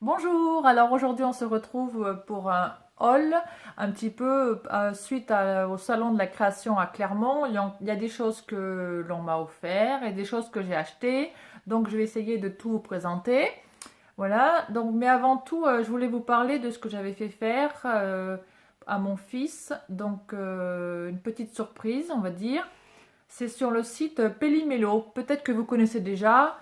Bonjour, alors aujourd'hui on se retrouve pour un haul un petit peu suite au salon de la création à Clermont. Il y a des choses que l'on m'a offert et des choses que j'ai achetées, donc je vais essayer de tout vous présenter. Voilà, donc mais avant tout je voulais vous parler de ce que j'avais fait faire à mon fils, donc une petite surprise on va dire. C'est sur le site Pélimélo. Peut-être que vous connaissez déjà,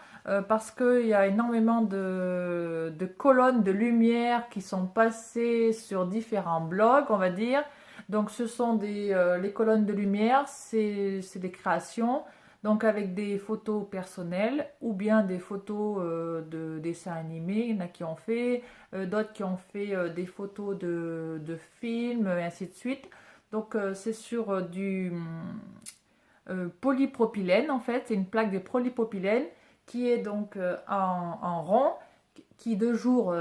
parce qu'il y a énormément de colonnes de lumière qui sont passées sur différents blogs, on va dire. Donc ce sont les colonnes de lumière, c'est des créations, donc avec des photos personnelles ou bien des photos de dessins animés. Il y en a qui ont fait, d'autres qui ont fait des photos de films, et ainsi de suite. Donc c'est sur du polypropylène en fait, c'est une plaque de polypropylène qui est donc en rond, qui de jour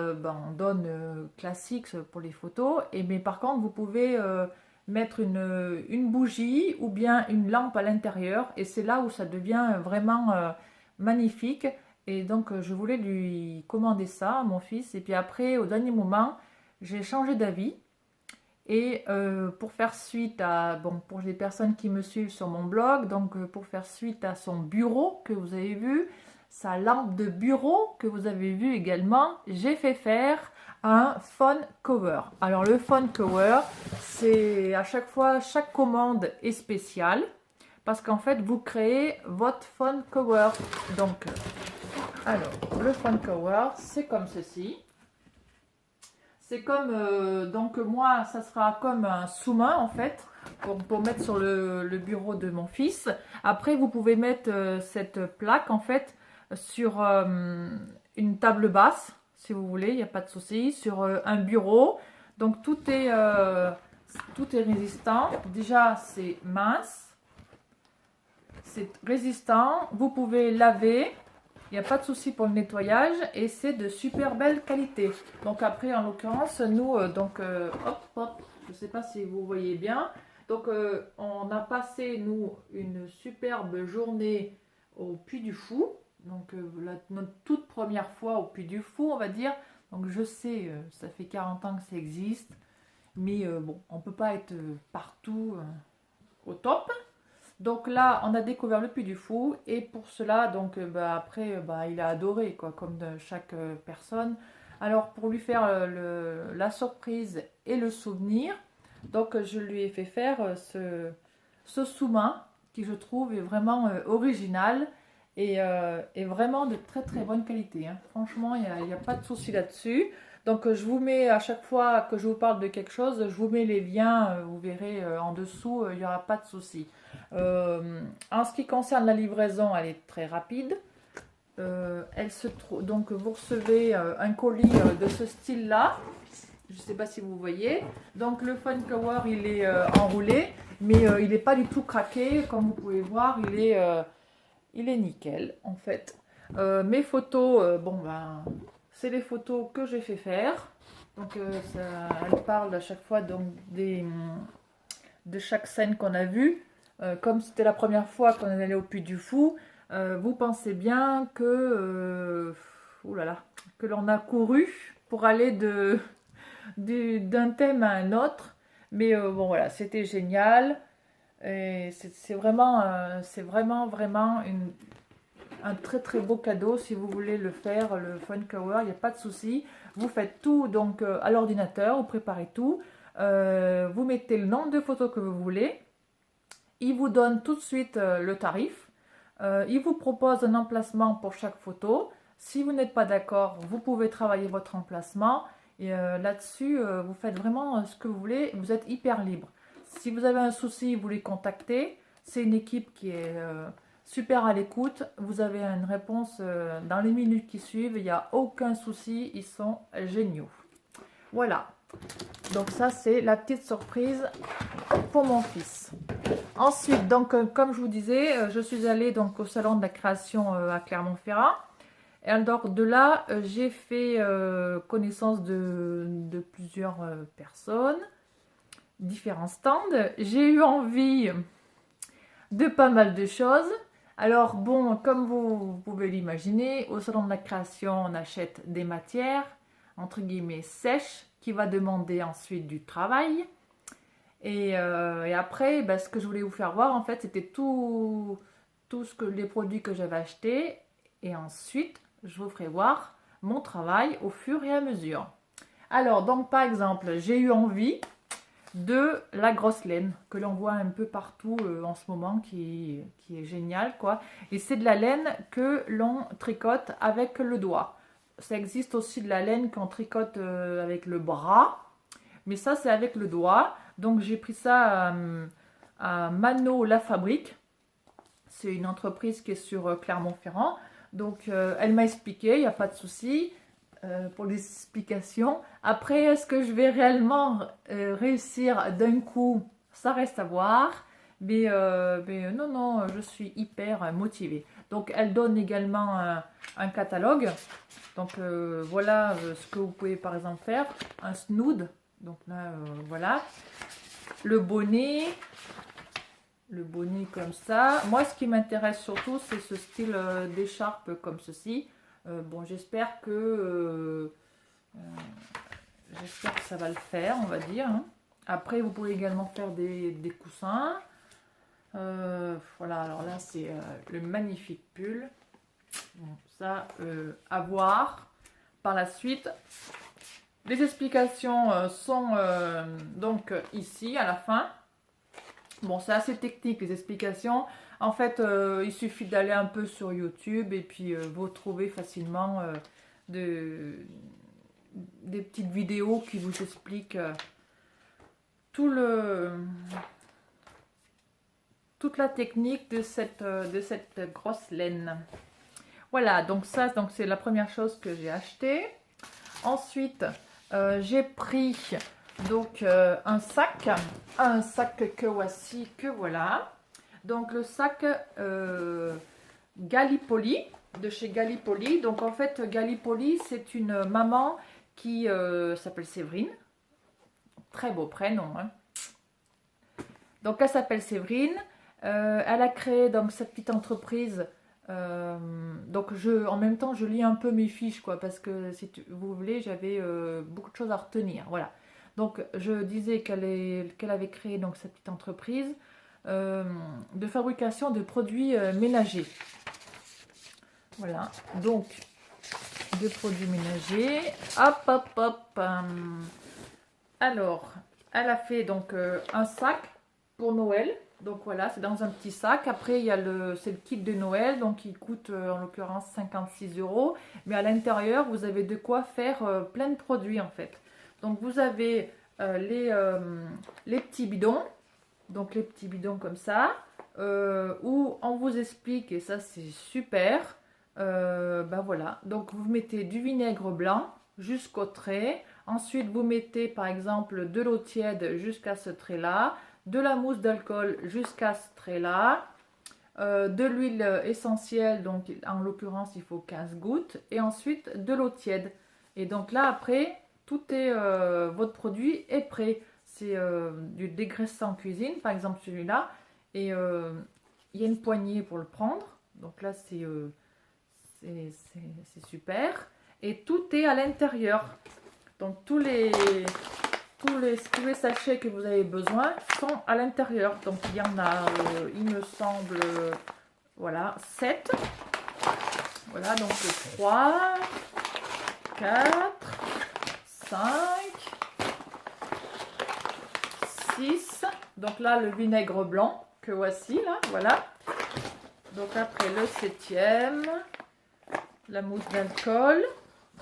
donne classique pour les photos, mais par contre vous pouvez mettre une bougie ou bien une lampe à l'intérieur et c'est là où ça devient vraiment magnifique. Et donc je voulais lui commander ça à mon fils et puis après au dernier moment j'ai changé d'avis. Et pour faire suite à, bon, pour les personnes qui me suivent sur mon blog, donc pour faire suite à son bureau que vous avez vu, sa lampe de bureau que vous avez vu également, j'ai fait faire un phone cover. Alors le phone cover, c'est à chaque fois, chaque commande est spéciale parce qu'en fait vous créez votre phone cover. Donc, alors le phone cover, c'est comme ceci. C'est comme, donc moi, ça sera comme un sous-main en fait, pour mettre sur le bureau de mon fils. Après, vous pouvez mettre cette plaque en fait sur une table basse, si vous voulez, il n'y a pas de souci, sur un bureau. Donc tout est résistant. Déjà, c'est mince, c'est résistant. Vous pouvez laver. Il n'y a pas de souci pour le nettoyage et c'est de super belle qualité. Donc après, en l'occurrence, nous, hop, hop, je ne sais pas si vous voyez bien. Donc on a passé, nous, une superbe journée au Puy du Fou. Donc notre toute première fois au Puy du Fou, on va dire. Donc je sais, ça fait 40 ans que ça existe. Mais bon, on ne peut pas être partout au top. Donc là, on a découvert le Puy du Fou et pour cela, donc après, il a adoré, quoi, comme de chaque personne. Alors pour lui faire la surprise et le souvenir, donc je lui ai fait faire ce sous-main qui je trouve est vraiment original et vraiment de très très bonne qualité, hein. Franchement, il y a pas de souci là-dessus. Donc je vous mets à chaque fois que je vous parle de quelque chose, je vous mets les liens, vous verrez en dessous, il n'y aura pas de souci. En ce qui concerne la livraison, elle est très rapide. Donc vous recevez un colis de ce style-là. Je ne sais pas si vous voyez. Donc le phone cover, il est enroulé, mais il n'est pas du tout craqué. Comme vous pouvez voir, il est nickel en fait. Mes photos, c'est les photos que j'ai fait faire. Donc elle parle à chaque fois donc, de chaque scène qu'on a vue. Comme c'était la première fois qu'on allait au Puy du Fou, vous pensez bien que l'on a couru pour aller d'un thème à un autre. Mais bon voilà, c'était génial. Et c'est vraiment, vraiment un très très beau cadeau si vous voulez le faire, le phone cover, il n'y a pas de souci. Vous faites tout donc à l'ordinateur, vous préparez tout. Vous mettez le nombre de photos que vous voulez. Il vous donne tout de suite le tarif. Il vous propose un emplacement pour chaque photo. Si vous n'êtes pas d'accord, vous pouvez travailler votre emplacement. Et là-dessus, vous faites vraiment ce que vous voulez. Vous êtes hyper libre. Si vous avez un souci, vous les contactez. C'est une équipe qui est super à l'écoute. Vous avez une réponse dans les minutes qui suivent. Il n'y a aucun souci. Ils sont géniaux. Voilà. Donc ça, c'est la petite surprise pour mon fils. Ensuite, donc, comme je vous disais, je suis allée donc, au salon de la création à Clermont-Ferrand. Et alors de là, j'ai fait connaissance de plusieurs personnes, différents stands. J'ai eu envie de pas mal de choses. Alors bon, comme vous pouvez l'imaginer, au salon de la création, on achète des matières, entre guillemets sèche, qui va demander ensuite du travail. Et après, ben, ce que je voulais vous faire voir, en fait, c'était tout les produits que j'avais achetés. Et ensuite, je vous ferai voir mon travail au fur et à mesure. Alors, donc par exemple, j'ai eu envie de la grosse laine que l'on voit un peu partout en ce moment, qui est génial, quoi. Et c'est de la laine que l'on tricote avec le doigt. Ça existe aussi de la laine qu'on tricote avec le bras, mais ça c'est avec le doigt. Donc j'ai pris ça à Mano La Fabrique. C'est une entreprise qui est sur Clermont-Ferrand. Donc elle m'a expliqué, il n'y a pas de souci pour les explications. Après, est-ce que je vais réellement réussir d'un coup? Ça reste à voir. Mais non, non, je suis hyper motivée. Donc elle donne également un catalogue. Donc voilà ce que vous pouvez par exemple faire. Un snood. Donc là, voilà. Le bonnet comme ça. Moi, ce qui m'intéresse surtout, c'est ce style d'écharpe comme ceci. Bon, j'espère que ça va le faire, on va dire. Hein. Après, vous pouvez également faire des coussins. Voilà, alors là, c'est le magnifique pull. Bon, ça, à voir par la suite. Les explications sont donc ici, à la fin. Bon, c'est assez technique les explications. En fait, il suffit d'aller un peu sur YouTube et puis vous trouvez facilement des petites vidéos qui vous expliquent toute la technique de cette grosse laine. Voilà, donc ça, c'est la première chose que j'ai acheté. Ensuite, j'ai pris donc un sac que voici, que voilà. Donc le sac Gallipoli, de chez Gallipoli. Donc en fait, Gallipoli, c'est une maman qui s'appelle Séverine. Très beau prénom. Hein. Donc elle s'appelle Séverine. Elle a créé donc cette petite entreprise. Donc en même temps, je lis un peu mes fiches, quoi, parce que si vous voulez, j'avais beaucoup de choses à retenir. Voilà. Donc je disais qu'elle avait créé donc cette petite entreprise de fabrication de produits ménagers. Voilà. Donc de produits ménagers. Hop, hop, hop. Alors, elle a fait donc un sac pour Noël. Donc voilà, c'est dans un petit sac. Après, c'est le kit de Noël, donc il coûte en l'occurrence 56 €. Mais à l'intérieur, vous avez de quoi faire plein de produits en fait. Donc vous avez les petits bidons, donc les petits bidons comme ça, où on vous explique, et ça c'est super, ben voilà. Donc vous mettez du vinaigre blanc jusqu'au trait. Ensuite, vous mettez par exemple de l'eau tiède jusqu'à ce trait-là, de la mousse d'alcool jusqu'à ce trait-là, de l'huile essentielle, donc en l'occurrence il faut 15 gouttes, et ensuite de l'eau tiède. Et donc là après, tout est, votre produit est prêt. C'est du dégraissant cuisine, par exemple celui-là, et il y a une poignée pour le prendre. Donc là c'est super. Et tout est à l'intérieur. Donc tous les sachets que vous avez besoin sont à l'intérieur. Donc il y en a, il me semble, voilà, 7. Voilà, donc 3, 4, 5, 6. Donc là, le vinaigre blanc que voici, là, voilà. Donc après le 7e, la mousse d'alcool.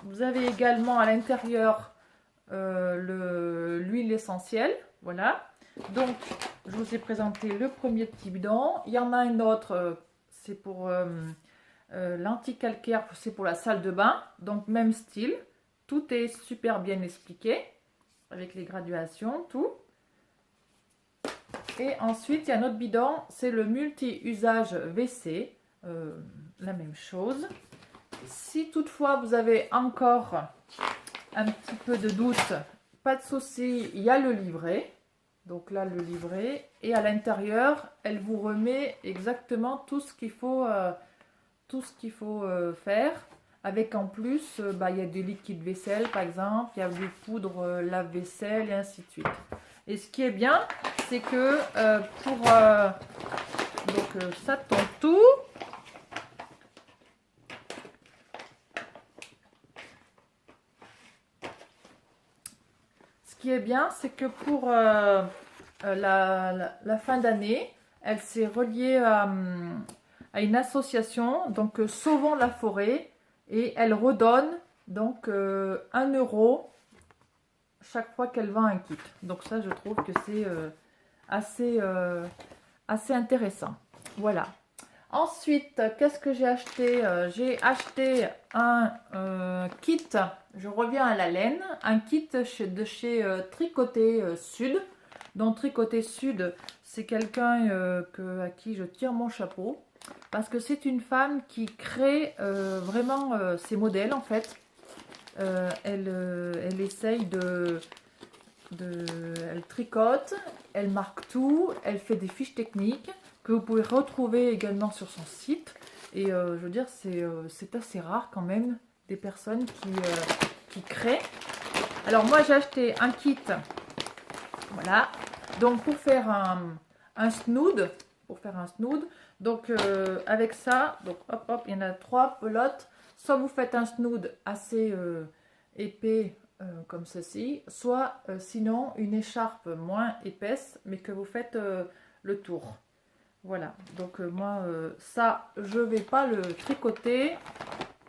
Vous avez également à l'intérieur l'huile essentielle, voilà. Donc je vous ai présenté le premier petit bidon. Il y en a un autre, c'est pour l'anti-calcaire, c'est pour la salle de bain. Donc même style, tout est super bien expliqué avec les graduations, tout. Et ensuite il y a un autre bidon, c'est le multi-usage WC, la même chose. Si toutefois vous avez encore un petit peu de doute, pas de souci, il y a le livret. Donc là, le livret. Et à l'intérieur, elle vous remet exactement tout ce qu'il faut faire. avec en plus, il y a du liquide vaisselle par exemple, il y a du poudre lave-vaisselle et ainsi de suite. Et ce qui est bien, c'est que ça tombe tout. Ce qui est bien, c'est que pour la fin d'année, elle s'est reliée à une association, donc Sauvons la forêt, et elle redonne donc 1 euro chaque fois qu'elle vend un kit. Donc ça, je trouve que c'est assez intéressant. Voilà. Ensuite, qu'est-ce que j'ai acheté? J'ai acheté un kit, je reviens à la laine, un kit de chez Tricoter Sud. Donc Tricoter Sud, c'est quelqu'un à qui je tire mon chapeau. Parce que c'est une femme qui crée vraiment ses modèles en fait. Elle essaye elle tricote, elle marque tout, elle fait des fiches techniques que vous pouvez retrouver également sur son site. Et je veux dire, c'est assez rare quand même des personnes qui créent. Alors moi j'ai acheté un kit, voilà, donc pour faire un snood, donc avec ça, donc hop hop, il y en a 3 pelotes. Soit vous faites un snood assez épais comme ceci, soit sinon une écharpe moins épaisse, mais que vous faites le tour. Voilà, donc moi ça je vais pas le tricoter, un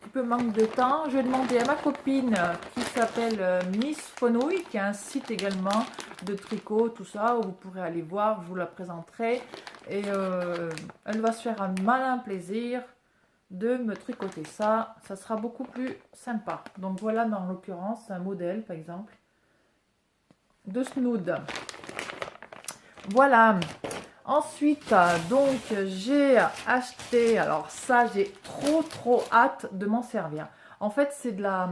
petit peu manque de temps. Je vais demander à ma copine qui s'appelle Miss Fonouille, qui a un site également de tricot, tout ça, où vous pourrez aller voir, je vous la présenterai. Et elle va se faire un malin plaisir de me tricoter ça, ça sera beaucoup plus sympa. Donc voilà, dans l'occurrence, un modèle par exemple de snood. Voilà. Ensuite, donc j'ai acheté, alors ça j'ai trop hâte de m'en servir. En fait, c'est de la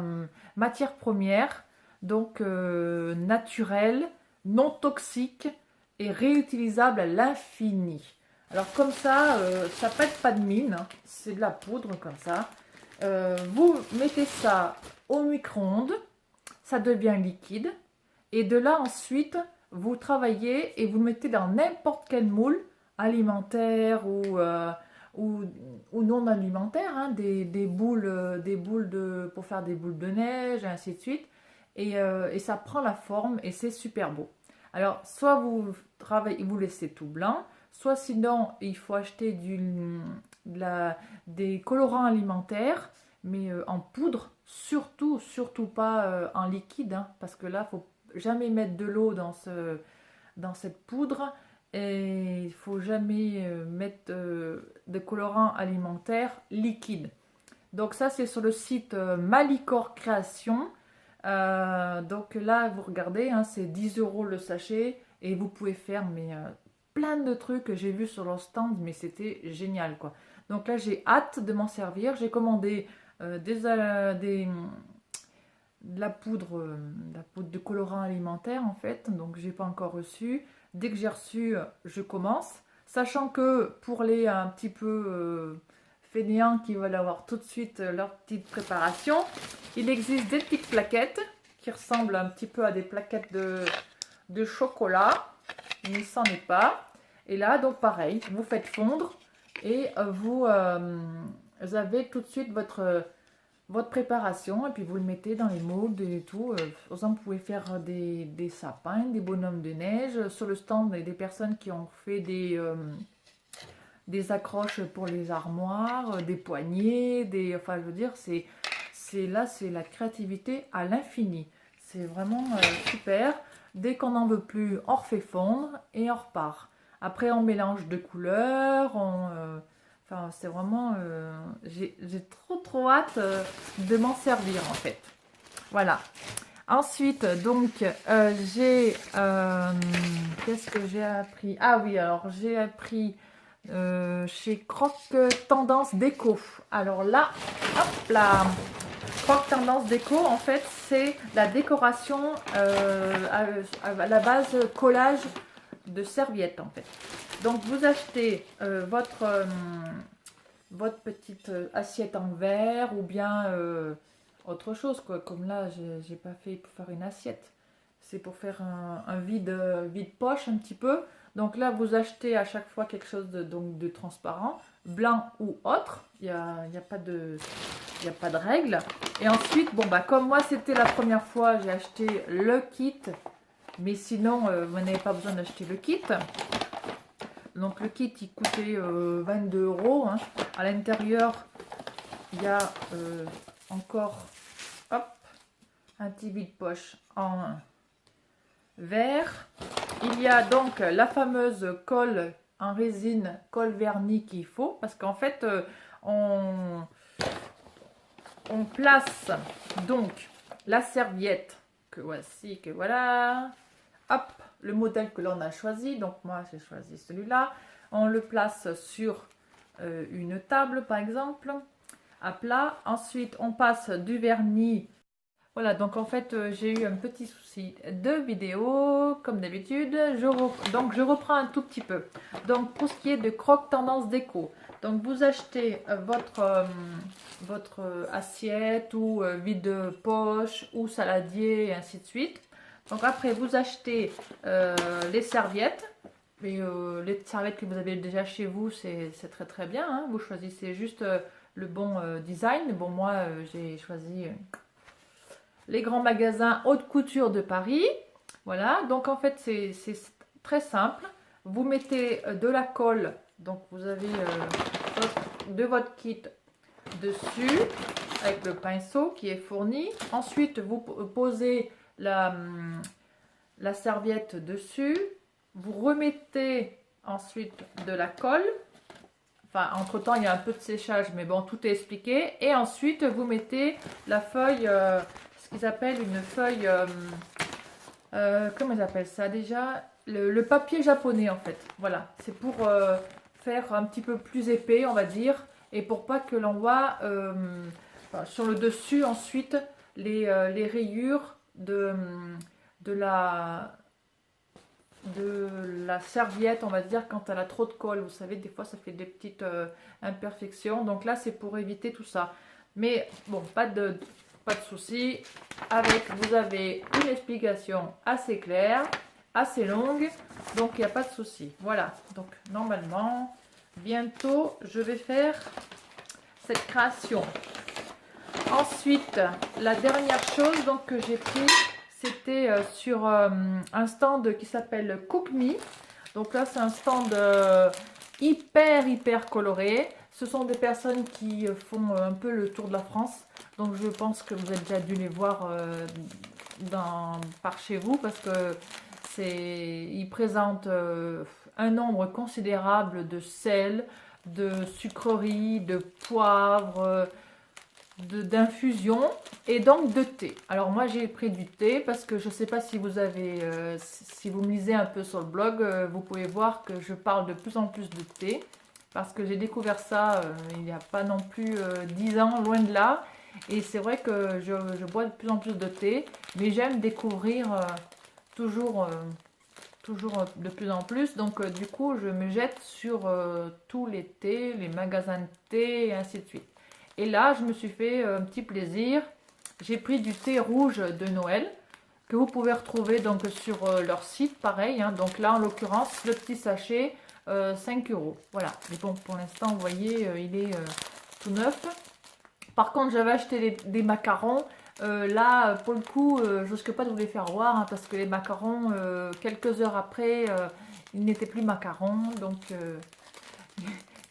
matière première, donc naturelle, non toxique et réutilisable à l'infini. Alors comme ça pète pas de mine, hein. C'est de la poudre comme ça. Vous mettez ça au micro-ondes, ça devient liquide. Et de là ensuite, vous travaillez et vous mettez dans n'importe quel moule alimentaire ou non alimentaire, hein, des boules, pour faire des boules de neige, et ainsi de suite. Et ça prend la forme et c'est super beau. Alors, soit vous laissez tout blanc, soit sinon, il faut acheter des colorants alimentaires, mais en poudre, surtout pas en liquide, hein, parce que là, il faut jamais mettre de l'eau dans cette poudre et il faut jamais mettre de colorant alimentaire liquide. Donc ça c'est sur le site Malicor Création. Donc là vous regardez, hein, c'est 10 € le sachet et vous pouvez faire plein de trucs que j'ai vu sur leur stand, mais c'était génial quoi. Donc là j'ai hâte de m'en servir. J'ai commandé de la poudre de colorant alimentaire en fait, donc j'ai pas encore reçu. Dès que j'ai reçu, je commence, sachant que pour les un petit peu fainéants qui veulent avoir tout de suite leur petite préparation, il existe des petites plaquettes qui ressemblent un petit peu à des plaquettes de chocolat, mais ça n'est pas. Et là donc pareil, vous faites fondre et vous avez tout de suite votre préparation et puis vous le mettez dans les moldes et tout. Par exemple, vous pouvez faire des sapins, des bonhommes de neige. Sur le stand, il y a des personnes qui ont fait des accroches pour les armoires, des poignées, enfin, je veux dire, c'est la créativité à l'infini. C'est vraiment super. Dès qu'on n'en veut plus, on refait fondre et on repart. Après, on mélange de couleurs, enfin, c'est vraiment... j'ai trop hâte de m'en servir, en fait. Voilà. Ensuite, donc, qu'est-ce que j'ai appris? Ah oui, alors, j'ai appris chez Croque Tendance Déco. Alors là, hop là, Croque Tendance Déco, en fait, c'est la décoration à la base collage de serviettes, en fait. Donc vous achetez votre petite assiette en verre ou bien autre chose, quoi. Comme là, j'ai pas fait pour faire une assiette. C'est pour faire un vide poche un petit peu. Donc là, vous achetez à chaque fois quelque chose donc de transparent, blanc ou autre. Il y a pas de, il y a pas de règle. Et ensuite, bon, bah, comme moi, c'était la première fois, j'ai acheté le kit. Mais sinon, vous n'avez pas besoin d'acheter le kit. Donc le kit, il coûtait 22 €. Hein. À l'intérieur, il y a encore hop, un petit vide-poche en verre. Il y a donc la fameuse colle en résine, colle vernis qu'il faut. Parce qu'en fait, on place donc la serviette que voici, que voilà. Hop, le modèle que l'on a choisi. Donc moi, j'ai choisi celui-là. On le place sur une table, par exemple, à plat. Ensuite, on passe du vernis. Voilà, donc en fait, j'ai eu un petit souci de vidéo, comme d'habitude. Donc, je reprends un tout petit peu. Donc, pour ce qui est de Croque Tendance Déco, donc vous achetez votre assiette ou vide-poche ou saladier et ainsi de suite. Donc après, vous achetez les serviettes. Et, les serviettes que vous avez déjà chez vous, c'est très très bien. Hein. Vous choisissez juste le bon design. Bon, moi, j'ai choisi les grands magasins haute couture de Paris. Voilà, donc en fait, c'est très simple. Vous mettez de la colle. Donc vous avez de votre kit dessus avec le pinceau qui est fourni. Ensuite, vous posez la serviette dessus. Vous remettez ensuite de la colle. Enfin, entre temps, il y a un peu de séchage, mais bon, tout est expliqué. Et ensuite, vous mettez la feuille, ce qu'ils appellent une feuille, comment ils appellent ça déjà? Le papier japonais, en fait. Voilà, c'est pour faire un petit peu plus épais, on va dire, et pour pas que l'on voit sur le dessus ensuite les rayures de la serviette, on va dire, quand elle a trop de colle. Vous savez, des fois, ça fait des petites imperfections. Donc là, c'est pour éviter tout ça. Mais bon, pas de souci. Vous avez une explication assez claire, assez longue. Donc, il n'y a pas de souci. Voilà. Donc, normalement, bientôt, je vais faire cette création. Ensuite, la dernière chose donc, que j'ai pris, c'était sur un stand qui s'appelle Cook Me. Donc là, c'est un stand hyper coloré. Ce sont des personnes qui font un peu le tour de la France. Donc je pense que vous avez déjà dû les voir par chez vous parce que ils présentent un nombre considérable de sel, de sucreries, de poivre, d'infusion et donc de thé. Alors moi j'ai pris du thé parce que je ne sais pas si vous avez, si vous me lisez un peu sur le blog, vous pouvez voir que je parle de plus en plus de thé parce que j'ai découvert ça il n'y a pas non plus 10 ans, loin de là. Et c'est vrai que je bois de plus en plus de thé, mais j'aime découvrir toujours de plus en plus. Donc du coup je me jette sur tous les thés, les magasins de thé et ainsi de suite. Et là, je me suis fait un petit plaisir. J'ai pris du thé rouge de Noël que vous pouvez retrouver donc sur leur site, pareil. Hein. Donc là, en l'occurrence, le petit sachet, 5 €. Voilà. Mais bon, pour l'instant, vous voyez, il est tout neuf. Par contre, j'avais acheté des macarons. Là, pour le coup, je risque pas de vous les faire voir hein, parce que les macarons, quelques heures après, ils n'étaient plus macarons. Donc...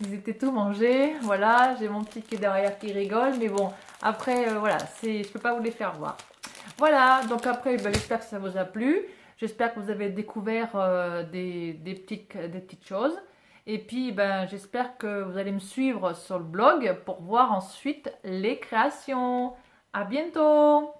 ils étaient tout mangés, voilà, j'ai mon petit qui est derrière qui rigole, mais bon, après, voilà, je peux pas vous les faire voir. Voilà, donc après, ben, j'espère que ça vous a plu, j'espère que vous avez découvert des petites choses, et puis, ben, j'espère que vous allez me suivre sur le blog pour voir ensuite les créations. À bientôt!